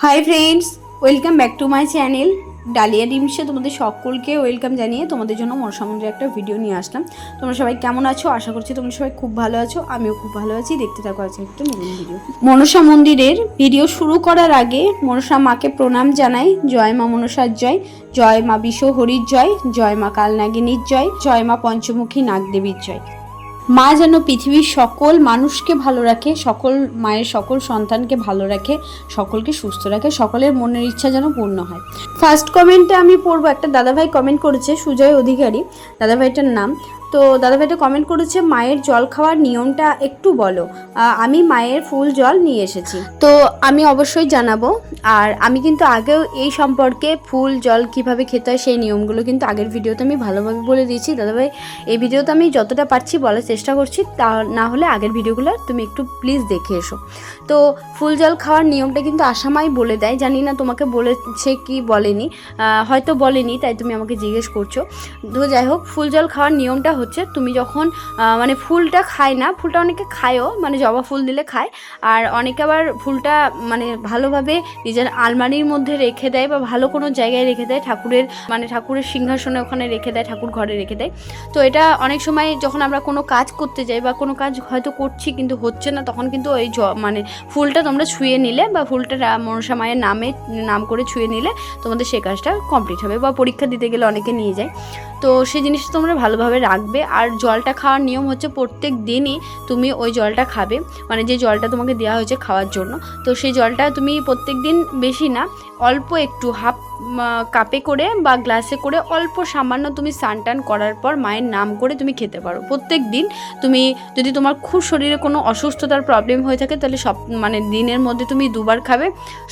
High friends, welcome back to my channel Dalia ডিমসে। তোমাদের সকলকে ওয়েলকাম জানিয়ে তোমাদের জন্য মনসা মন্দিরের একটা ভিডিও নিয়ে আসলাম। তোমরা সবাই কেমন আছো? আশা করছি তোমরা সবাই খুব ভালো আছো। আমিও খুব ভালো আছি। দেখতে থাকো আজকে একটা নতুন ভিডিও। মনসা মন্দিরের ভিডিও শুরু করার আগে মনসা মাকে প্রণাম জানাই। জয় মা মনসার জয়, জয় মা বিশ্বহরির জয়, জয় মা কালনাগিনীর জয়, জয় মা পঞ্চমুখী নাগদেবীর জয়। মা যেন পৃথিবীর সকল মানুষকে ভালো রাখে, সকল মায়ের সকল সন্তানকে ভালো রাখে, সকলকে সুস্থ রাখে, সকলের মনের ইচ্ছা যেন পূর্ণ হয়। ফার্স্ট কমেন্টে আমি পড়বো, একটা দাদাভাই কমেন্ট করেছে, সুজয় অধিকারী দাদাভাইটার নাম। তো দাদাভাইটা কমেন্ট করেছে, মায়ের জল খাওয়ার নিয়মটা একটু বলো। আমি মায়ের ফুল জল নিয়ে এসেছি, তো আমি অবশ্যই জানাবো। আর আমি কিন্তু আগেও এই সম্পর্কে ফুল জল কিভাবে খেতে হয় সেই নিয়মগুলো কিন্তু আগের ভিডিওতে আমি ভালোভাবে বলে দিয়েছি। দাদাভাই, এই ভিডিওতে আমি যতটা পারছি বলার চেষ্টা করছি, তা না হলে আগের ভিডিওগুলো তুমি একটু প্লিজ দেখে এসো। তো ফুল জল খাওয়ার নিয়মটা কিন্তু আসামাই বলে দেয়, জানি না তোমাকে বলেছে কি বলেনি, হয়তো বলেনি, তাই তুমি আমাকে জিজ্ঞেস করছো। তো যাই হোক, ফুল জল খাওয়ার নিয়মটা হচ্ছে, তুমি যখন মানে ফুলটা খায় না, ফুলটা অনেকে খায়ও, মানে জবা ফুল দিলে খায়, আর অনেকে আবার ফুলটা মানে ভালোভাবে নিজের আলমারির মধ্যে রেখে দেয় বা ভালো কোনো জায়গায় রেখে দেয়, ঠাকুরের মানে ঠাকুরের সিংহাসনে ওখানে রেখে দেয়, ঠাকুর ঘরে রেখে দেয়। তো এটা অনেক সময় যখন আমরা কোনো কাজ করতে যাই বা কোনো কাজ হয়তো করছি কিন্তু হচ্ছে না, তখন কিন্তু ওই মানে ফুলটা তোমরা ছুঁয়ে নিলে বা ফুলটা মনসা মায়ের নাম করে ছুঁয়ে নিলে তোমাদের সে কাজটা কমপ্লিট হবে। বা পরীক্ষা দিতে গেলে অনেকে নিয়ে যায়, তো সেই জিনিসটা তোমরা ভালোভাবে রাখবে। আর জলটা খাওয়ার নিয়ম হচ্ছে, প্রত্যেক দিনই তুমি ওই জলটা খাবে, মানে যে জলটা তোমাকে দেওয়া হয়েছে খাওয়ার জন্য, তো সেই জলটা তুমি প্রত্যেক দিন, বেশি না, অল্প একটু হাফ কাপে করে বা গ্লাসে করে অল্প সামান্য তুমি স্নান করার পর মায়ের নাম করে তুমি খেতে পারো প্রত্যেক দিন। তুমি যদি তোমার খুব শরীরে কোনো অসুস্থতার প্রবলেম হয়ে থাকে, তাহলে মানে দিনের মধ্যে তুমি দুবার খাবে,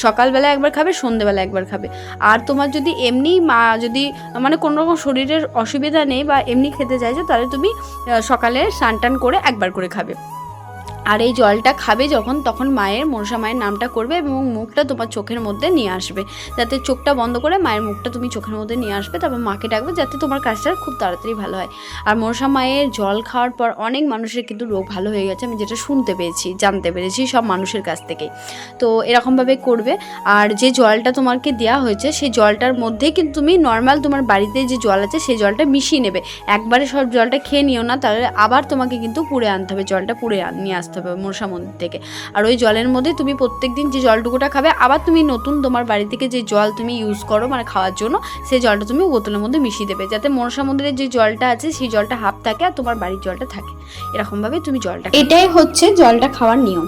সকালবেলা একবার খাবে, সন্ধ্যেবেলা একবার খাবে। আর তোমার যদি এমনি যদি মানে কোনো রকম শরীরের অসুবিধা নেই বা এমনি খেতে চাইছো, তাহলে তুমি সকালে স্নান করে একবার করে খাবে। আর এই জলটা খাবে যখন, তখন মনসা মায়ের নামটা করবে এবং মুখটা তোমার চোখের মধ্যে নিয়ে আসবে, যাতে চোখটা বন্ধ করে মায়ের মুখটা তুমি চোখের মধ্যে নিয়ে আসবে, তারপর মাকে ডাকবে, যাতে তোমার কাজটা খুব তাড়াতাড়ি ভালো হয়। আর মনসা মায়ের জল খাওয়ার পর অনেক মানুষের কিন্তু রোগ ভালো হয়ে গেছে, আমি যেটা শুনতে পেয়েছি, জানতে পেরেছি সব মানুষের কাছ থেকে। তো এরকমভাবে করবে। আর যে জলটা তোমাকে দেওয়া হয়েছে, সেই জলটার মধ্যেই কিন্তু তুমি নর্মাল তোমার বাড়িতে যে জল আছে সেই জলটা মিশিয়ে নেবে। একবারে সব জলটা খেয়ে নিও না, তাহলে আবার তোমাকে কিন্তু পুড়ে আনতে হবে, জলটা পুড়ে নিয়ে আসতে হবে মনসা মন্দির থেকে। আর ওই জলের মধ্যে তুমি প্রত্যেকদিন যে জলটুকুটা খাবে, আবার তুমি নতুন তোমার বাড়ি থেকে যে জল তুমি ইউজ করো মানে খাওয়ার জন্য, সেই জলটা তুমি বোতলের মধ্যে মিশিয়ে দেবে, যাতে মনসা মন্দিরের যে জলটা আছে সেই জলটা হাফ থাকে আর তোমার বাড়ির জলটা থাকে। এরকমভাবে তুমি জলটা, এটাই হচ্ছে জলটা খাওয়ার নিয়ম।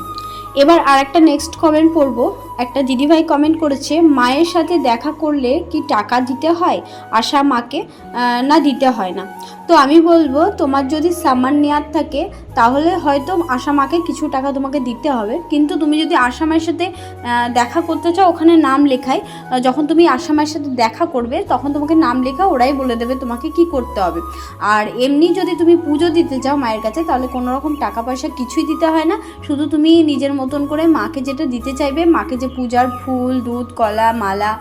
এবার আর একটা নেক্সট কমেন্ট পড়বো। একটা দিদিভাই কমেন্ট করেছে, মায়ের সাথে দেখা করলে কি টাকা দিতে হয় আশা মাকে? না, দিতে হয় না। তো আমি বলবো, তোমার যদি সামান নেওয়ার থাকে তাহলে হয়তো আশা মাকে কিছু টাকা তোমাকে দিতে হবে, কিন্তু তুমি যদি আশা মায়ের সাথে দেখা করতে চাও, ওখানে নাম লেখায়, যখন তুমি আশা মায়ের সাথে দেখা করবে তখন তোমাকে নাম লেখা, ওরাই বলে দেবে তোমাকে কি করতে হবে। আর এমনি যদি তুমি পুজো দিতে চাও মায়ের কাছে, তাহলে কোনো রকম টাকা পয়সা কিছুই দিতে হয় না, শুধু তুমি নিজের মতন করে মাকে যেটা দিতে চাইবে, মাকে যে পূজার ফুল, দুধ, কলা, মালা,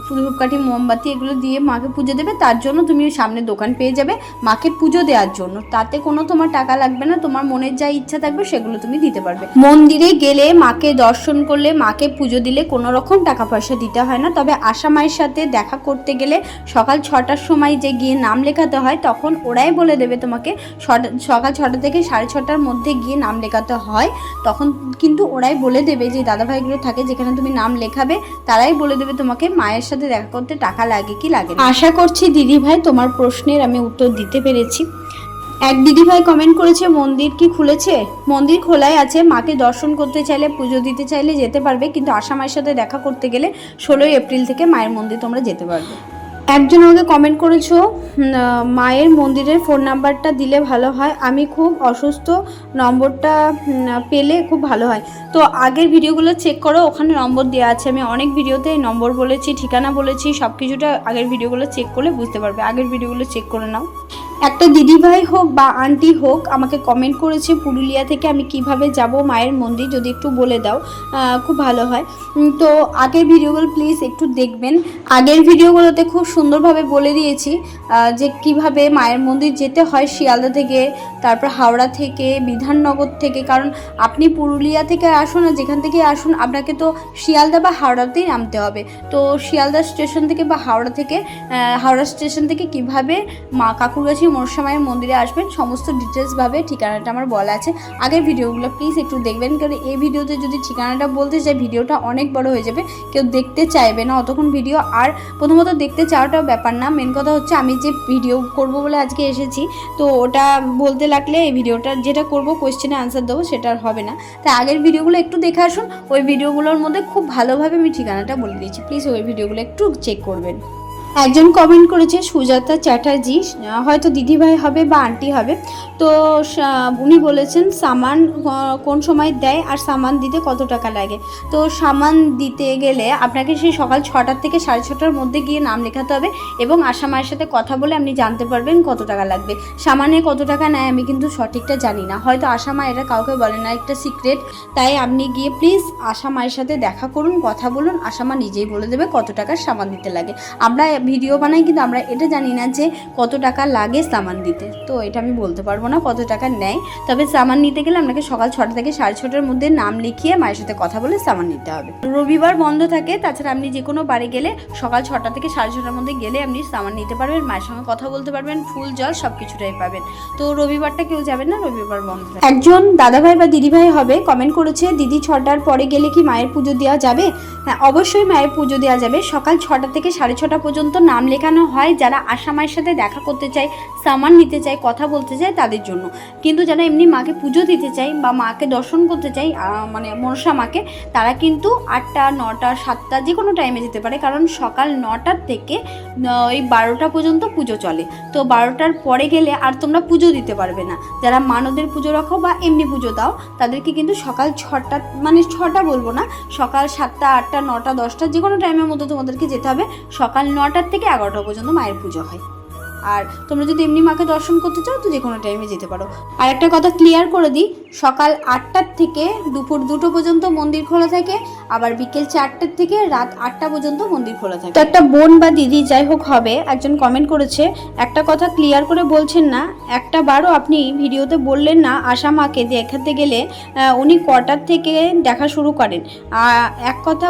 ধূপকাঠি, মোমবাতি এগুলো দিয়ে মাকে পুজো দেবে, তার জন্য তুমি সামনে দোকান পেয়ে যাবে মাকে পুজো দেওয়ার জন্য। তাতে কোনো তোমার টাকা লাগবে না, তোমার মনের যা ইচ্ছা থাকবে সেগুলো তুমি দিতে পারবে। মন্দিরে গেলে, মাকে দর্শন করলে, মাকে পুজো দিলে কোনো রকম টাকা পয়সা দিতে হয় না। তবে আশা মায়ের সাথে দেখা করতে গেলে সকাল 6টার সময় যে গিয়ে নাম লেখাতে হয়, তখন ওরাই বলে দেবে তোমাকে, সকাল 6টা থেকে 6:30টার মধ্যে গিয়ে নাম লেখাতে হয়। তখন কিন্তু ওরাই বলে দেবে, যে দাদাভাইগুলো থাকে যেখানে তুমি নাম লেখাবে, তারাই বলে দেবে তোমাকে মায়ের সাথে দেখা করতে টাকা লাগে কি লাগে না। আশা করছি দিদিভাই তোমার প্রশ্নের আমি উত্তর দিতে পেরেছি। এক দিদিভাই কমেন্ট করেছে, মন্দির কি খুলেছে? মন্দির খোলাই আছে, মাকে দর্শন করতে চাইলে, পুজো দিতে চাইলে যেতে পারবে, কিন্তু আশা মায়ের সাথে দেখা করতে গেলে 16 এপ্রিল থেকে মায়ের মন্দির তোমরা যেতে পারবে। একজন আমাকে কমেন্ট করেছো, মায়ের মন্দিরের ফোন নাম্বারটা দিলে ভালো হয়, আমি খুব অসুস্থ, নম্বরটা পেলে খুব ভালো হয়। তো আগের ভিডিওগুলো চেক করো, ওখানে নম্বর দেওয়া আছে, আমি অনেক ভিডিওতে নম্বর বলেছি, ঠিকানা বলেছি, সব কিছুটা আগের ভিডিওগুলো চেক করলে বুঝতে পারবে, আগের ভিডিওগুলো চেক করে নাও। একটা দিদিভাই হোক বা আন্টি হোক আমাকে কমেন্ট করেছে পুরুলিয়া থেকে আমি কিভাবে যাব মায়ের মন্দির, যদি একটু বলে দাও খুব ভালো হয়। তো আগের ভিডিওগুলো প্লিজ একটু দেখবেন। আগের ভিডিওগুলোতে খুব সুন্দরভাবে বলে দিয়েছি যে কিভাবে মায়ের মন্দির যেতে হয় শিয়ালদা থেকে, তারপর হাওড়া থেকে, বিধাননগর থেকে। কারণ আপনি পুরুলিয়া থেকে আসুন আর যেখান থেকে আসুন আপনাকে তো শিয়ালদা বা হাওড়াতেই নামতে হবে। তো শিয়ালদা স্টেশন থেকে বা হাওড়া স্টেশন থেকে কিভাবে মা কাকুরগাছি মনসা মায়ের মন্দিরে আসবেন সমস্ত ডিটেলসভাবে ঠিকানাটা আমার বলা আছে। আগের ভিডিওগুলো প্লিজ একটু দেখবেন, কারণ এই ভিডিওতে যদি ঠিকানাটা বলতে চাই ভিডিওটা অনেক বড় হয়ে যাবে, কেউ দেখতে চাইবে না অতক্ষণ ভিডিও। আর প্রথমত দেখতে চাওয়াটাও ব্যাপার না, মেন কথা হচ্ছে আমি যে ভিডিও করব বলে আজকে এসেছি, তো ওটা বলতে লাগলে এই ভিডিওটা যেটা করব কোয়েশ্চেনে আনসার দেবো সেটা আর হবে না। তাই আগের ভিডিওগুলো একটু দেখে আসুন, ওই ভিডিওগুলোর মধ্যে খুব ভালোভাবে আমি ঠিকানাটা বলে দিয়েছি, প্লিজ ওই ভিডিওগুলো একটু চেক করবেন। একজন কমেন্ট করেছে সুজাতা চ্যাটার্জি, হয়তো দিদিভাই হবে বা আন্টি হবে। তো উনি বলেছেন সামান কোন সময় দেয় আর সামান দিতে কত টাকা লাগে। তো সামান দিতে গেলে আপনাকে সেই সকাল 6টা থেকে 6:30টার মধ্যে গিয়ে নাম লেখাতে হবে এবং আশা মায়ের সাথে কথা বলে আপনি জানতে পারবেন কত টাকা লাগবে। সামানে কত টাকা নেয় আমি কিন্তু সঠিকটা জানি না, হয়তো আশা মা এটা কাউকে বলে না, একটা সিক্রেট। তাই আপনি গিয়ে প্লিজ আশা মায়ের সাথে দেখা করুন, কথা বলুন, আশা মা নিজেই বলে দেবে কত টাকার সামান দিতে লাগে। আমরা ভিডিও বানাই কিন্তু আমরা এটা জানি না যে কত টাকা লাগে সামান দিতে, তো এটা আমি বলতে পারবো না কত টাকা নেয়। তবে সামান নিতে গেলে আপনাকে সকাল 6টা থেকে 6:30টার মধ্যে নাম লিখিয়ে মায়ের সাথে কথা বলে সামান নিতে হবে। রবিবার বন্ধ থাকে, তাছাড়া আপনি যে কোনো বাড়ি গেলে সকাল 6টা থেকে 6:30টার মধ্যে গেলে আপনি সামান নিতে পারবেন, মায়ের সঙ্গে কথা বলতে পারবেন, ফুল জল সব কিছুটাই পাবেন। তো রবিবারটা কেউ যাবেন না, রবিবার বন্ধ থাকে। একজন দাদাভাই বা দিদিভাই হবে কমেন্ট করেছে দিদি 6টার পরে গেলে কি মায়ের পুজো দেওয়া যাবে। হ্যাঁ, অবশ্যই মায়ের পুজো দেওয়া যাবে। সকাল 6টা থেকে 6:30 পর্যন্ত নাম লেখানো হয় যারা আশা মায়ের সাথে দেখা করতে চায়, সামান নিতে চায়, কথা বলতে চায় তাদের জন্য। কিন্তু যারা এমনি মাকে পুজো দিতে চায় বা মাকে দর্শন করতে চায় মানে মনসা মাকে, তারা কিন্তু 8টা, 9টা, 7টা যে কোনো টাইমে যেতে পারে। কারণ সকাল 9টার থেকে ওই 12টা পর্যন্ত পুজো চলে। তো 12টার পরে গেলে আর তোমরা পুজো দিতে পারবে না। যারা মানদের পুজো রাখো বা এমনি পুজো দাও তাদেরকে কিন্তু সকাল 6টা, মানে 6টা বলবো না, সকাল 7টা, 8টা, 9টা, 10টা যে কোনো টাইমের মধ্যে তোমাদেরকে যেতে হবে। সকাল 9টার থেকে 11টা পর্যন্ত মায়ের পুজো হয়। আর তোমরা যদি এমনি মাকে দর্শন করতে চাও তো যে কোনো টাইমে যেতে পারো। আর একটা কথা ক্লিয়ার করে দিই, সকাল 8টার থেকে দুপুর 2টো পর্যন্ত মন্দির খোলা থাকে, আবার বিকেল 4টার থেকে রাত 8টা পর্যন্ত মন্দির খোলা থাকে। তো একটা বোন বা দিদি যাই হোক হবে একজন কমেন্ট করেছে, একটা কথা ক্লিয়ার করে বলছেন না, একটা বারও আপনি ভিডিওতে বললেন না আশা মাকে দেখাতে গেলে উনি কটার থেকে দেখা শুরু করেন। এক কথা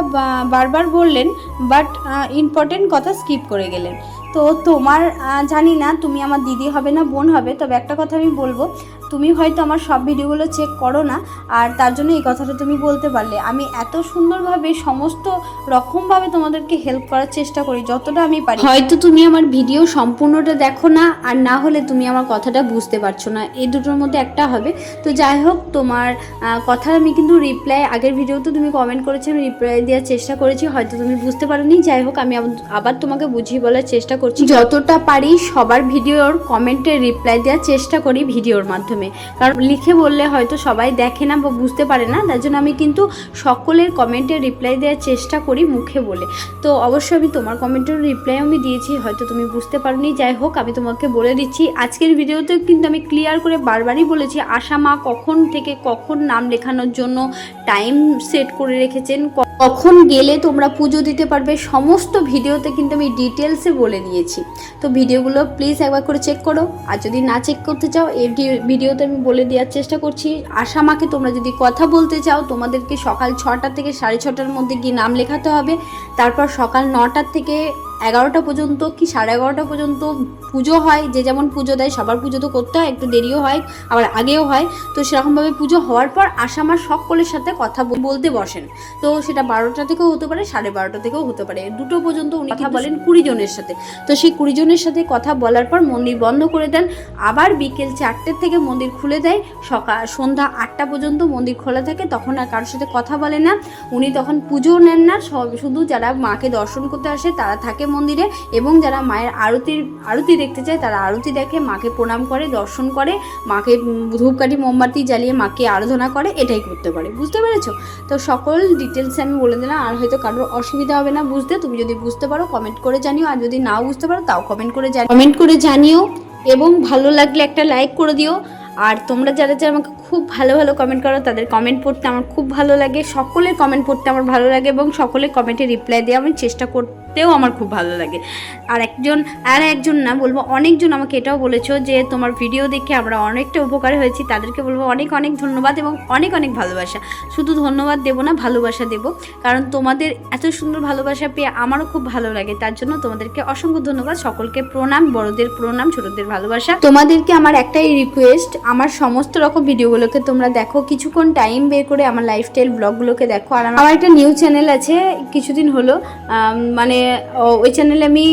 বারবার বললেন, বাট ইম্পর্টেন্ট কথা স্কিপ করে গেলেন। তো তোমার জানি না তুমি আমার দিদি হবে না বোন হবে, তবে একটা কথা আমি বলবো, তুমি হয়তো আমার সব ভিডিওগুলো চেক করো না আর তার জন্য এই কথাটা তুমি বলতে পারলে। আমি এত সুন্দরভাবে সমস্ত রকমভাবে তোমাদেরকে হেল্প করার চেষ্টা করি যতটা আমি পারি। হয়তো তুমি আমার ভিডিও সম্পূর্ণটা দেখো না, আর না হলে তুমি আমার কথাটা বুঝতে পারছো না, এই দুটোর মধ্যে একটা হবে। তো যাই হোক, তোমার কথা আমি কিন্তু রিপ্লাই, আগের ভিডিওতে তুমি কমেন্ট করেছি, আমি রিপ্লাই দেওয়ার চেষ্টা করেছি, হয়তো তুমি বুঝতে পারোনি। যাই হোক, আমি আবার তোমাকে বুঝিয়ে বলার চেষ্টা করছি, যতটা পারি সবার ভিডিওর কমেন্টে রিপ্লাই দেওয়ার চেষ্টা করি ভিডিওর মাধ্যমে। কারণ লিখে বললে হয়তো সবাই দেখে না বা বুঝতে পারে না, তার জন্য আমি কিন্তু সকলের কমেন্টে রিপ্লাই দেওয়ার চেষ্টা করি মুখে বলে। তো অবশ্যই আমি তোমার কমেন্টের রিপ্লাই আমি দিয়েছি, হয়তো তুমি বুঝতে পারোনি। যাই হোক, আমি তোমাকে বলে দিচ্ছি আজকের ভিডিওতে কিন্তু আমি ক্লিয়ার করে বারবারই বলেছি আশা মা কখন থেকে কখন নাম লেখানোর জন্য টাইম সেট করে রেখেছেন, কখন গেলে তোমরা পুজো দিতে পারবে, সমস্ত ভিডিওতে কিন্তু আমি ডিটেলসে বলে দিয়েছি। তো ভিডিওগুলো প্লিজ একবার করে চেক করো, আর যদি না চেক করতে চাও এই ভিডিওতে আমি বলে দেওয়ার চেষ্টা করছি। আশা মাকে তোমরা যদি কথা বলতে চাও তোমাদেরকে সকাল 6টা থেকে 6:30টার মধ্যে গিয়ে নাম লেখাতে হবে। তারপর সকাল 9টার থেকে 11টা পর্যন্ত কি 11:30 পর্যন্ত পুজো হয়, যে যেমন পুজো দেয় সবার পুজো তো করতে হয়, একটু দেরিও হয় আবার আগেও হয়। তো সেরকমভাবে পুজো হওয়ার পর আশা মা সকলের সাথে কথা বলতে বসেন। তো সেটা 12টা থেকেও হতে পারে, 12:30 থেকেও হতে পারে, 2টো পর্যন্ত উনি কথা বলেন 20 জনের সাথে। তো সেই 20 জনের সাথে কথা বলার পর মন্দির বন্ধ করে দেন, আবার বিকেল 4টের থেকে মন্দির খুলে দেয়, সন্ধ্যা 8টা পর্যন্ত মন্দির খোলা থাকে। তখন আর কারোর সাথে কথা বলে না উনি, তখন পুজো নেন না, শুধু যারা মাকে দর্শন করতে আসে তারা থাকে মন্দিরে, এবং যারা মায়ের আরতি দেখতে চায় তারা আরতি দেখে, মাকে প্রণাম করে, দর্শন করে, মাকে ধূপকাঠি মোমবাতি জ্বালিয়ে মাকে আরাধনা করে, এটাই করতে পারে। বুঝতে পেরেছো? তো সকল ডিটেলস আমি বলে দিলাম, আর হয়তো কারোর অসুবিধা হবে না বুঝতে। তুমি যদি বুঝতে পারো কমেন্ট করে জানিও, আর যদি নাও বুঝতে পারো তাও কমেন্ট করে জানিও। এবং ভালো লাগলে একটা লাইক করে দিও। আর তোমরা যারা যারা আমাকে খুব ভালো ভালো কমেন্ট করো, তাদের কমেন্ট পড়তে আমার খুব ভালো লাগে, সকলের কমেন্ট পড়তে আমার ভালো লাগে এবং সকলের কমেন্টে রিপ্লাই দিয়ে আমি চেষ্টা করতেও আমার খুব ভালো লাগে। আর একজন না বলবো, অনেকজন আমাকে এটাও বলেছো যে তোমার ভিডিও দেখে আমরা অনেকটা উপকার হয়েছি, তাদেরকে বলবো অনেক অনেক ধন্যবাদ এবং অনেক অনেক ভালোবাসা। শুধু ধন্যবাদ দেবো না, ভালোবাসা দেবো, কারণ তোমাদের এত সুন্দর ভালোবাসা পেয়ে আমারও খুব ভালো লাগে। তার জন্য তোমাদেরকে অসংখ্য ধন্যবাদ, সকলকে প্রণাম, বড়দের প্রণাম, ছোটদের ভালোবাসা। তোমাদেরকে আমার একটাই রিকোয়েস্ট, আমার সমস্ত রকম ভিডিওগুলোকে তোমরা দেখো, কিছুক্ষণ টাইম বের করে আমার লাইফস্টাইল ব্লগগুলোকে দেখো। আর আমার একটা নিউ চ্যানেল আছে, কিছুদিন হলো, মানে ওই চ্যানেলে আমি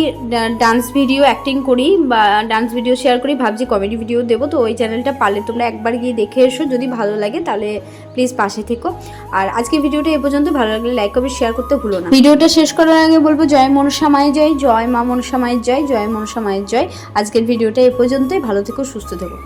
ডান্স ভিডিও অ্যাক্টিং করি বা ডান্স ভিডিও শেয়ার করি, ভাবছি কমেডি ভিডিও দেবো। তো ওই চ্যানেলটা পারলে তোমরা একবার গিয়ে দেখে এসো, যদি ভালো লাগে তাহলে প্লিজ পাশে থেকো। আর আজকে ভিডিওটা এ পর্যন্ত, ভালো লাগলে লাইক করবে, শেয়ার করতে ভুলো না। ভিডিওটা শেষ করার আগে বলবো জয় মনসা মায়ের জয়, জয় মা মনসা মায়ের জয়, জয় মনসা মায়ের জয়। আজকের ভিডিওটা এ পর্যন্তই, ভালো থেকো, সুস্থ থেকো।